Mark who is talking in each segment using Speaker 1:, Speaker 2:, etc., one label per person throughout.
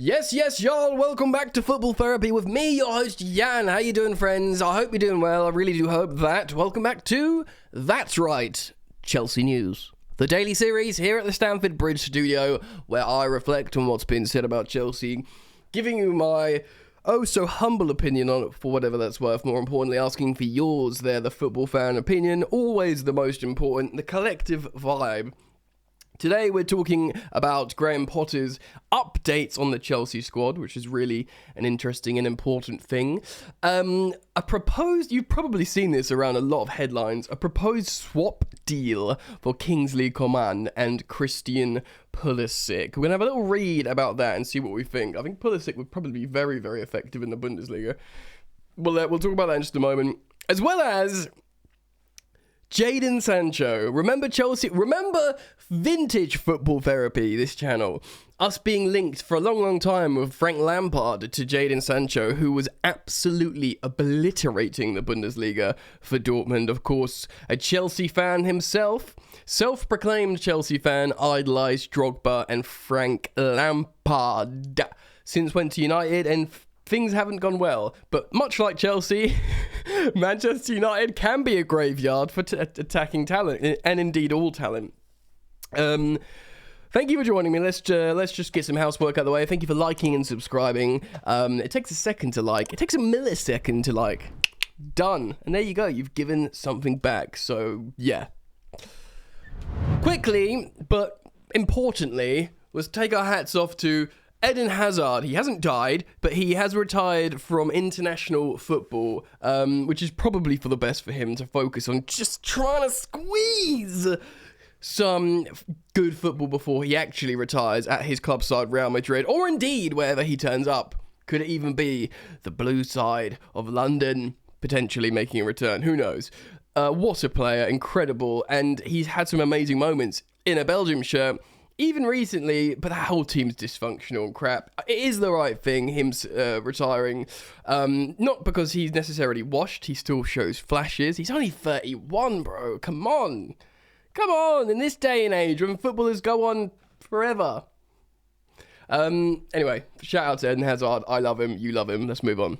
Speaker 1: Yes, y'all. Welcome back to Football Therapy with me, your host, Jan. How you doing, friends? I hope you're doing well. I really do hope that. Welcome back to That's Right, Chelsea News. The daily series here at the Stamford Bridge studio, where I reflect on what's been said about Chelsea, giving you my humble opinion on it for whatever that's worth. More importantly, asking for yours there, the football fan opinion. Always the most important, the collective vibe. Today we're talking about Graham Potter's updates on the Chelsea squad, which is really an interesting and important thing. You've probably seen this around a lot of headlines, a proposed swap deal for Kingsley Coman and Christian Pulisic. We're going to have a little read about that and see what we think. I think Pulisic would probably be very, very effective in the Bundesliga. We'll talk about that in just a moment. As well as Jadon Sancho. Remember Chelsea? Remember vintage Football Therapy, this channel? Us being linked for a long, long time with Frank Lampard to Jadon Sancho, who was absolutely obliterating the Bundesliga for Dortmund. Of course, a Chelsea fan himself, self-proclaimed Chelsea fan, idolised Drogba and Frank Lampard. Since went to United and things haven't gone well, but much like Chelsea, Manchester United can be a graveyard for attacking talent, and indeed all talent. Thank you for joining me. Let's just get some housework out of the way. Thank you for liking and subscribing. It takes a second to like. It takes a millisecond to like. Done. And there you go. You've given something back. So, yeah. Quickly, but importantly, let's take our hats off to Eden Hazard. He hasn't died, but he has retired from international football, which is probably for the best for him to focus on just trying to squeeze some good football before he actually retires at his club side, Real Madrid, or indeed wherever he turns up. Could it even be the blue side of London, potentially making a return? Who knows? What a player, incredible, and he's had some amazing moments in a Belgium shirt. Even recently, but that whole team's dysfunctional and crap. It is the right thing, him retiring. Not because he's necessarily washed, he still shows flashes. He's only 31, bro. Come on. In this day and age, when footballers go on forever. Anyway, shout out to Eden Hazard. I love him, you love him. Let's move on.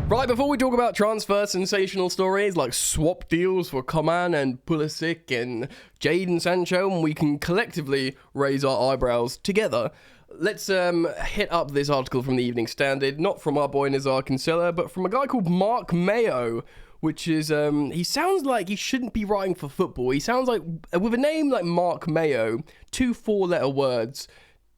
Speaker 1: Right, before we talk about transfer sensational stories like swap deals for Coman and Pulisic and Jaden Sancho, and we can collectively raise our eyebrows together, let's hit up this article from the Evening Standard, not from our boy Nazar Kinsella, but from a guy called Mark Mayo, which is, he sounds like he shouldn't be writing for football. He sounds like, with a name like Mark Mayo, 2 4-letter words,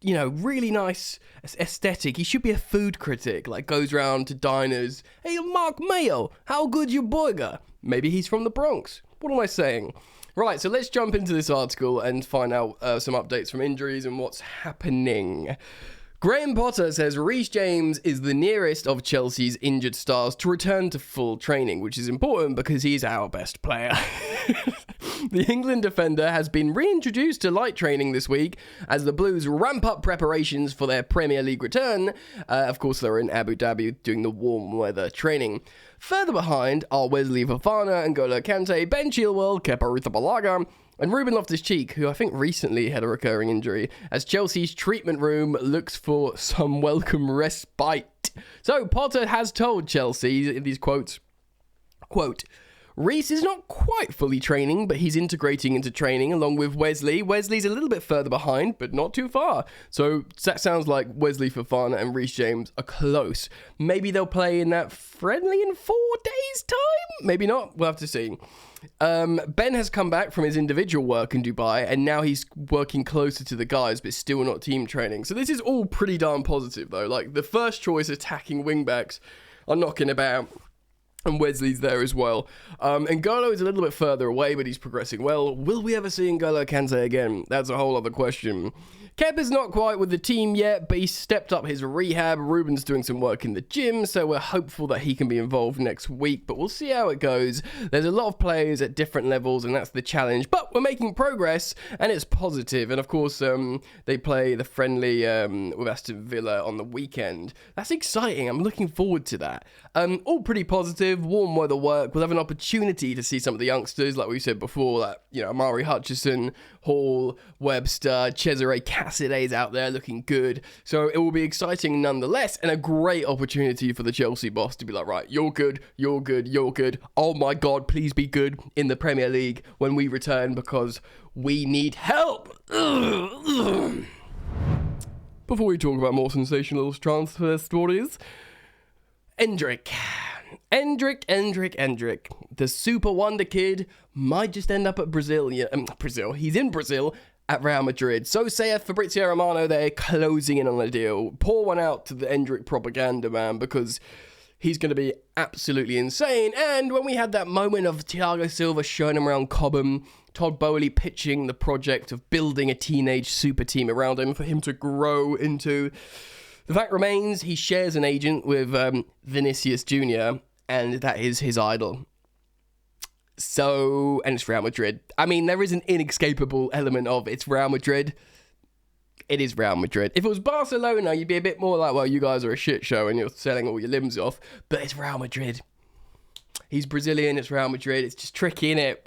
Speaker 1: you know, really nice aesthetic. He should be a food critic, like goes around to diners. Hey, Mark Mayo, how good your burger? Maybe he's from the Bronx. What am I saying? Right, so let's jump into this article and find out some updates from injuries and what's happening. Graham Potter says Reece James is the nearest of Chelsea's injured stars to return to full training, which is important because he's our best player. The England defender has been reintroduced to light training this week as the Blues ramp up preparations for their Premier League return. Of course, they're in Abu Dhabi doing the warm weather training. Further behind are Wesley Fofana, N'Golo Kante, Ben Chilwell, Kepa Arrizabalaga, and Ruben Loftus-Cheek, who I think recently had a recurring injury, as Chelsea's treatment room looks for some welcome respite. So Potter has told Chelsea in these quotes, quote, Reece is not quite fully training, but he's integrating into training along with Wesley. Wesley's a little bit further behind, but not too far. So that sounds like Wesley Fofana and Reece James are close. Maybe they'll play in that friendly in 4 days' time? Maybe not. We'll have to see. Ben has come back from his individual work in Dubai, and now he's working closer to the guys, but still not team training. So this is all pretty darn positive, though. Like, the first choice attacking wingbacks are knocking about. And Wesley's there as well. N'Golo is a little bit further away, but he's progressing well. Will we ever see N'Golo Kante again? That's a whole other question. Kepa's not quite with the team yet, but he's stepped up his rehab. Ruben's doing some work in the gym, so we're hopeful that he can be involved next week, but we'll see how it goes. There's a lot of players at different levels, and that's the challenge, but we're making progress, and it's positive. And of course, they play the friendly with Aston Villa on the weekend. That's exciting. I'm looking forward to that. All pretty positive. expensive, warm weather work. We'll have an opportunity to see some of the youngsters, like we said before, that, you know, Amari Hutchison, Hall, Webster, Cesare Cassidy's out there looking good. So it will be exciting nonetheless, and a great opportunity for the Chelsea boss to be like, right, you're good, you're good, you're good. Oh my God, please be good in the Premier League when we return, because we need help. Before we talk about more sensational transfer stories, Endrick. The super wonder kid might just end up at Brazil. He's in Brazil at Real Madrid. So saith Fabrizio Romano. They're closing in on a deal. Pour one out to the Endrick propaganda, man, because he's going to be absolutely insane. And when we had that moment of Thiago Silva showing him around Cobham, Todd Bowley pitching the project of building a teenage super team around him for him to grow into, the fact remains he shares an agent with Vinicius Jr., and that is his idol. So, and it's Real Madrid. I mean, there is an inescapable element of it's Real Madrid. It is Real Madrid. If it was Barcelona, you'd be a bit more like, well, you guys are a shit show and you're selling all your limbs off. But it's Real Madrid. He's Brazilian, it's Real Madrid. It's just tricky, innit?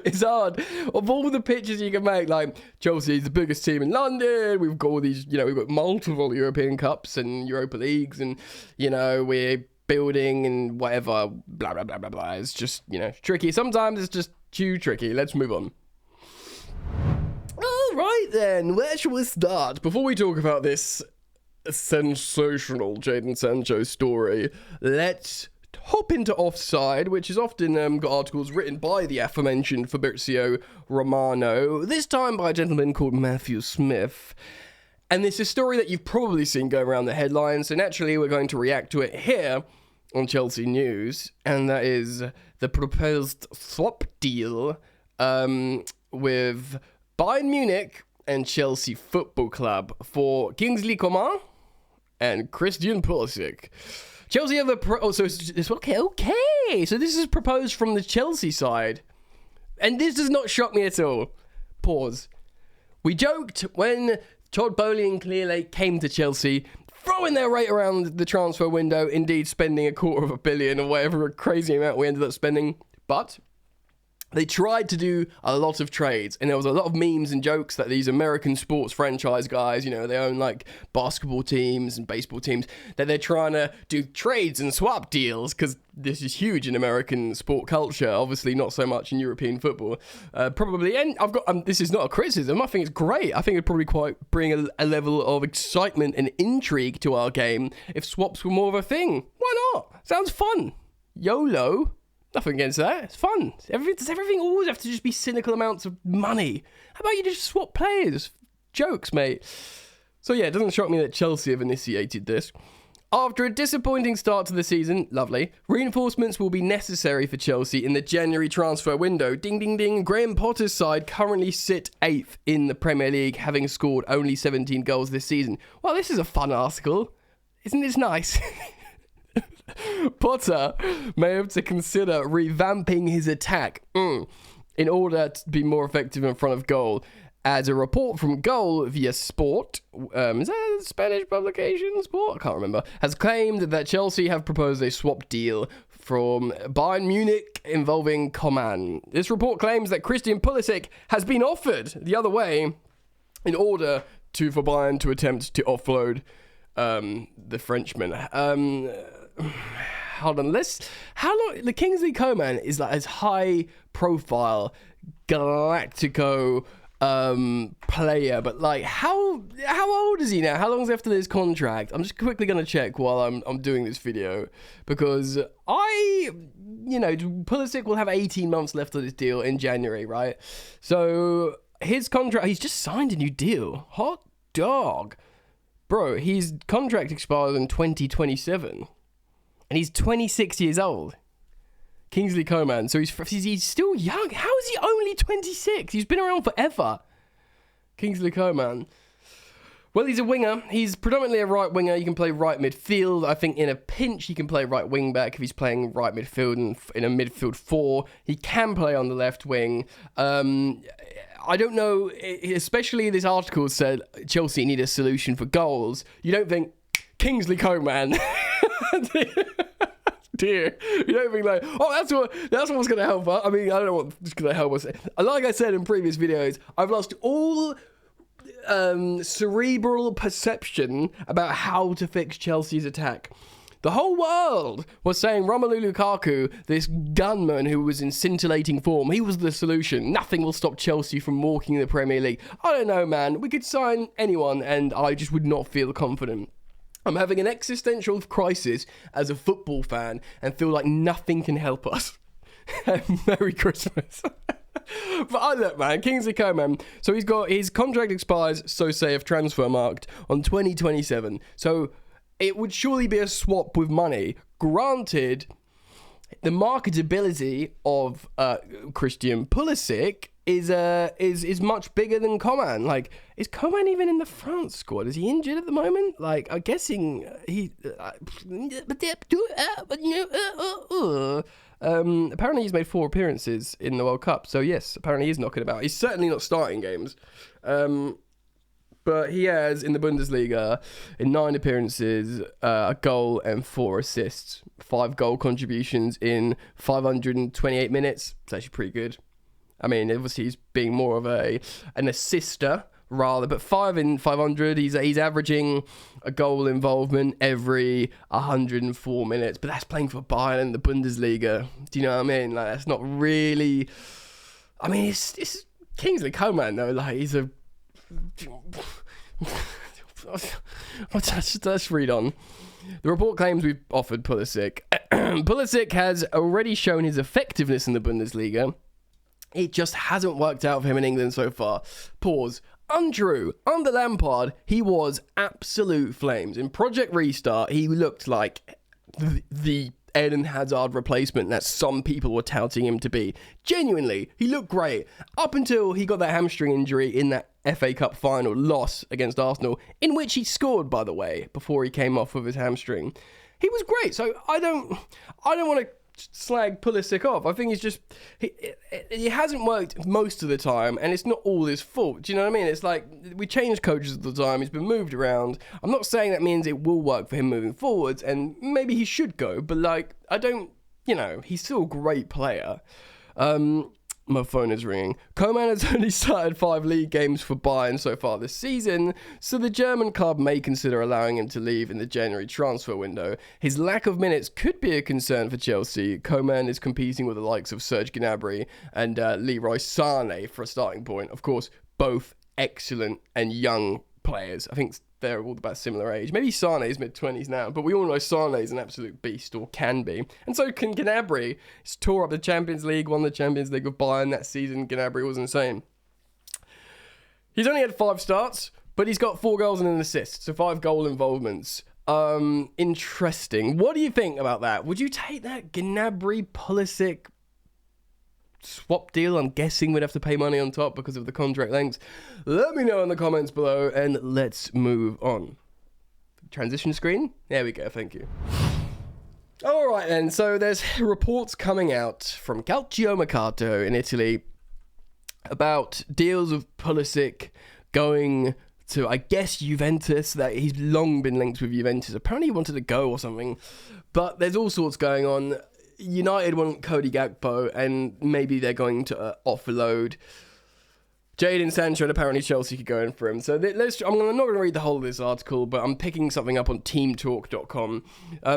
Speaker 1: It's hard. Of all the pictures you can make, like, Chelsea's the biggest team in London. We've got all these, you know, we've got multiple European Cups and Europa Leagues, and, you know, we're building and whatever, blah, blah, blah, blah, blah. It's just, you know, tricky. Sometimes it's just too tricky. Let's move on. All right, then. Where shall we start? Before we talk about this sensational Jadon Sancho story, let's hop into Offside, which has often got articles written by the aforementioned Fabrizio Romano, this time by a gentleman called Matthew Smith. And it's a story that you've probably seen go around the headlines, so naturally we're going to react to it here on Chelsea News, and that is the proposed swap deal with Bayern Munich and Chelsea Football Club for Kingsley Coman and Christian Pulisic. Chelsea have so this is proposed from the Chelsea side, and this does not shock me at all. Pause. We joked when Todd Bowley and Clearlake came to Chelsea, throwing their weight around the transfer window, indeed spending $250 million or whatever crazy amount we ended up spending, but they tried to do a lot of trades, and there was a lot of memes and jokes that these American sports franchise guys, you know, they own like basketball teams and baseball teams, that they're trying to do trades and swap deals, because this is huge in American sport culture, obviously not so much in European football, probably, and I've got, this is not a criticism, I think it's great, I think it'd probably quite bring a level of excitement and intrigue to our game if swaps were more of a thing. Why not? Sounds fun. YOLO. Nothing against that. It's fun. Does everything always have to just be cynical amounts of money? How about you just swap players? Jokes, mate. So yeah, it doesn't shock me that Chelsea have initiated this. After a disappointing start to the season, lovely, reinforcements will be necessary for Chelsea in the January transfer window. Ding, ding, ding. Graham Potter's side currently sit 8th in the Premier League, having scored only 17 goals this season. Well, this is a fun article. Isn't this nice? Potter may have to consider revamping his attack in order to be more effective in front of goal. As a report from Goal via Sport, is that a Spanish publication, Sport? I can't remember, has claimed that Chelsea have proposed a swap deal from Bayern Munich involving Coman. This report claims that Christian Pulisic has been offered the other way in order for Bayern to attempt to offload the Frenchman. Hold on, how long, the Kingsley Coman is like as high profile Galactico player, but like how old is he now? How long's left of his contract? I'm just quickly gonna check while I'm doing this video, because Pulisic will have 18 months left of this deal in January, right? So his contract, he's just signed a new deal. Hot dog. Bro, his contract expires in 2027. And he's 26 years old. Kingsley Coman. So he's still young. How is he only 26? He's been around forever. Kingsley Coman. Well, he's a winger. He's predominantly a right winger. You can play right midfield. I think in a pinch, he can play right wing back if he's playing right midfield and in a midfield 4. He can play on the left wing. I don't know, especially this article said Chelsea need a solution for goals. You don't think Kingsley Coman Dear, you don't think like, oh, that's what's gonna help us. I mean, I don't know what's gonna help us. Like I said in previous videos, I've lost all cerebral perception about how to fix Chelsea's attack. The whole world was saying Romelu Lukaku, this gunman who was in scintillating form, he was the solution. Nothing will stop Chelsea from walking the Premier League. I don't know, man. We could sign anyone and I just would not feel confident. I'm having an existential crisis as a football fan and feel like nothing can help us. Merry Christmas. But look, man, Kingsley Coman, so he's got his contract expires, so say if transfer marked, on 2027. So it would surely be a swap with money. Granted, the marketability of Christian Pulisic is much bigger than Coman. Like, is Coman even in the France squad? Is he injured at the moment? Like, I'm guessing he. Apparently he's made 4 appearances in the World Cup. So yes, apparently he's knocking about. He's certainly not starting games. But he has, in the Bundesliga, in 9 appearances, a goal and 4 assists. 5 goal contributions in 528 minutes. It's actually pretty good. I mean, obviously he's being more of an assister rather, but 5 in 500. He's averaging a goal involvement every 104 minutes. But that's playing for Bayern in the Bundesliga. Do you know what I mean? Like, that's not really. I mean, it's Kingsley Coman though. Like, he's a. Let's read on. The report claims we've offered Pulisic. Pulisic has already shown his effectiveness in the Bundesliga. It just hasn't worked out for him in England so far. Pause. Untrue. Under Lampard, he was absolute flames. In Project Restart, he looked like the Eden Hazard replacement that some people were touting him to be. Genuinely, he looked great. Up until he got that hamstring injury in that FA Cup final loss against Arsenal, in which he scored, by the way, before he came off with his hamstring. He was great, so I don't want to slag Pulisic off. I think he's just he hasn't worked most of the time, and it's not all his fault. Do you know what I mean? It's like we change coaches all the time. He's been moved around. I'm not saying that means it will work for him moving forwards, and maybe he should go. But like, I don't. You know, he's still a great player. My phone is ringing. Coman has only started 5 league games for Bayern so far this season, so the German club may consider allowing him to leave in the January transfer window. His lack of minutes could be a concern for Chelsea. Coman is competing with the likes of Serge Gnabry and Leroy Sané for a starting point. Of course, both excellent and young players. I think they're all about similar age. Maybe Sané's mid-20s now, but we all know Sané's an absolute beast, or can be. And so can Gnabry. He's tore up the Champions League, won the Champions League with Bayern that season. Gnabry was insane. He's only had 5 starts, but he's got 4 goals and an assist, so 5 goal involvements. Interesting. What do you think about that? Would you take that Gnabry Pulisic swap deal? I'm guessing we'd have to pay money on top because of the contract lengths. Let me know in the comments below, and let's move on. Transition screen? There we go, thank you. Alright then, so there's reports coming out from Calcio Mercato in Italy about deals of Pulisic going to, I guess, Juventus. That he's long been linked with Juventus. Apparently he wanted to go or something, but there's all sorts going on. United want Cody Gakpo, and maybe they're going to offload Jadon Sancho, and apparently Chelsea could go in for him. So I'm not going to read the whole of this article, but I'm picking something up on teamtalk.com.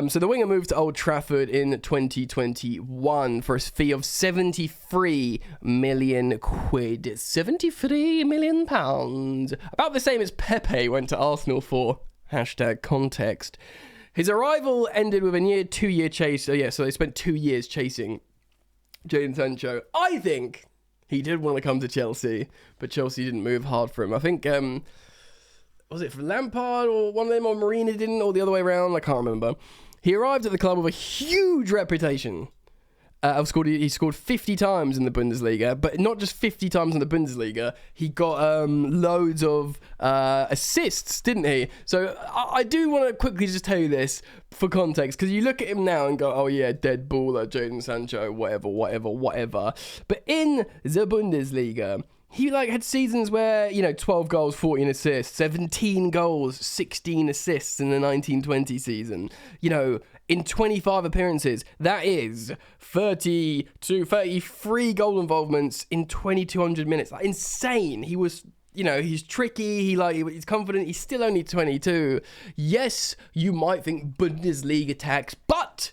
Speaker 1: So the winger moved to Old Trafford in 2021 for a fee of 73 million quid. 73 million pounds. About the same as Pepe went to Arsenal for. #context. His arrival ended with a near 2-year chase. So they spent 2 years chasing Jaden Sancho. I think he did want to come to Chelsea, but Chelsea didn't move hard for him. I think, was it for Lampard or one of them, or Marina didn't, or the other way around? I can't remember. He arrived at the club with a huge reputation. He scored 50 times in the Bundesliga, but not just 50 times in the Bundesliga. He got loads of assists, didn't he? So I do want to quickly just tell you this for context, because you look at him now and go, oh yeah, dead baller, Jaden Sancho, whatever. But in the Bundesliga, he had seasons where, 12 goals, 14 assists, 17 goals, 16 assists in the 1920 season. in 25 appearances. That is 33 goal involvements in 2,200 minutes. Like, insane. He was, he's tricky. He's confident. He's still only 22. Yes, you might think Bundesliga tax, but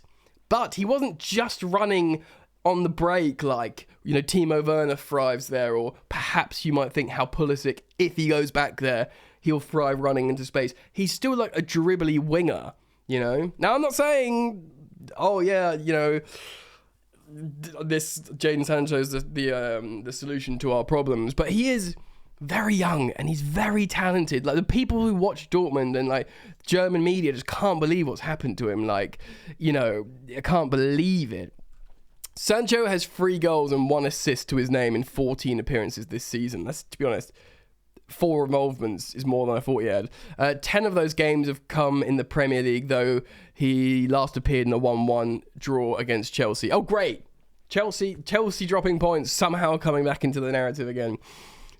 Speaker 1: he wasn't just running on the break like, Timo Werner thrives there, or perhaps you might think how Pulisic, if he goes back there, he'll thrive running into space. He's still like a dribbly winger, Now, I'm not saying, this Jaden Sancho is the solution to our problems, but he is very young and he's very talented. Like, the people who watch Dortmund and like German media just can't believe what's happened to him. Like, I can't believe it. Sancho has 3 goals and 1 assist to his name in 14 appearances this season. That's, to be honest, 4 involvements is more than I thought he had. 10 of those games have come in the Premier League, though he last appeared in a 1-1 draw against Chelsea. Oh, great. Chelsea dropping points, somehow coming back into the narrative again.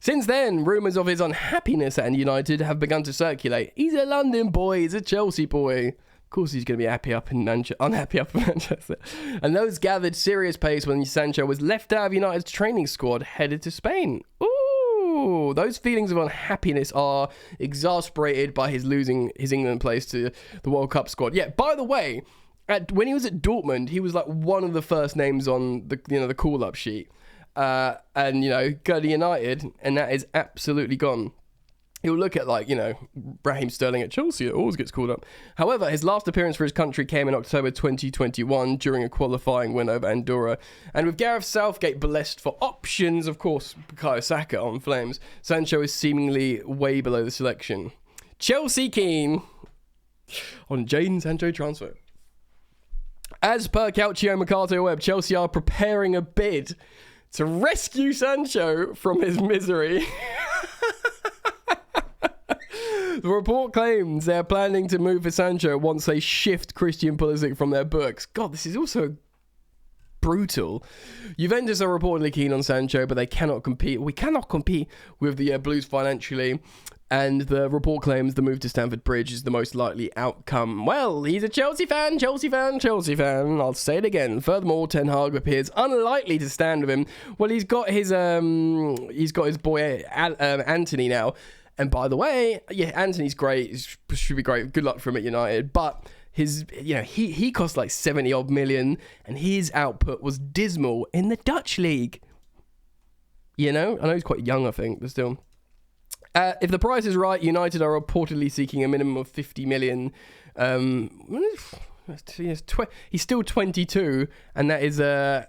Speaker 1: Since then, rumours of his unhappiness at United have begun to circulate. He's a London boy, he's a Chelsea boy. Of course he's going to be unhappy up in Manchester. And those gathered serious pace when Sancho was left out of United's training squad, headed to Spain. Ooh, those feelings of unhappiness are exasperated by his losing his England place to the World Cup squad. Yeah, by the way, when he was at Dortmund, he was like one of the first names on the the call-up sheet. Go to United, and that is absolutely gone. He'll look at Raheem Sterling at Chelsea, it always gets called up. However, his last appearance for his country came in October 2021 during a qualifying win over Andorra. And with Gareth Southgate blessed for options, of course, Bukayo Saka on Flames, Sancho is seemingly way below the selection. Chelsea keen on Jaden Sancho transfer. As per Calcio Mercato Web, Chelsea are preparing a bid to rescue Sancho from his misery. The report claims they're planning to move for Sancho once they shift Christian Pulisic from their books. God, this is also brutal. Juventus are reportedly keen on Sancho, but they cannot compete. We cannot compete with the Blues financially. And the report claims the move to Stamford Bridge is the most likely outcome. Well, he's a Chelsea fan. I'll say it again. Furthermore, Ten Hag appears unlikely to stand with him. Well, he's got his boy Anthony now. And by the way, yeah, Anthony's great. He should be great. Good luck for him at United. But he cost like 70 odd million, and his output was dismal in the Dutch league. I know he's quite young, I think, but still. If the price is right, United are reportedly seeking a minimum of 50 million. He's still 22, and that is a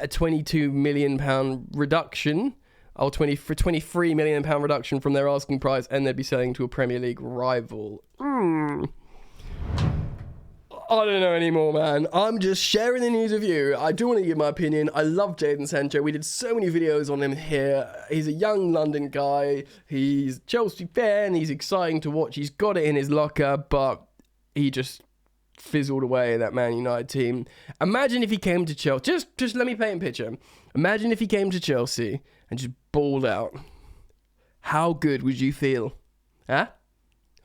Speaker 1: 22 million pound reduction. 23 million pound reduction from their asking price, and they'd be selling to a Premier League rival. I don't know anymore, man. I'm just sharing the news with you. I do want to give my opinion. I love Jaden Sancho. We did so many videos on him here. He's a young London guy. He's a Chelsea fan. He's exciting to watch. He's got it in his locker, but he just fizzled away in that Man United team. Imagine if he came to Chelsea. Just let me paint a picture. Imagine if he came to Chelsea and just balled out. How good would you feel? Huh?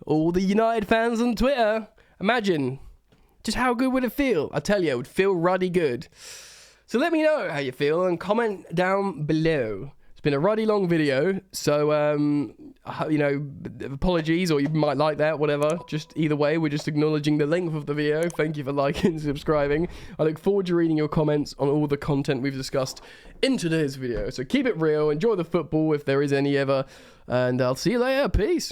Speaker 1: All the United fans on Twitter. Imagine. Just how good would it feel? I tell you, it would feel ruddy good. So let me know how you feel and comment down below. It's been a ruddy long video, so, apologies, or you might like that, whatever. Just either way, we're just acknowledging the length of the video. Thank you for liking and subscribing. I look forward to reading your comments on all the content we've discussed in today's video. So keep it real, enjoy the football if there is any ever, and I'll see you later. Peace.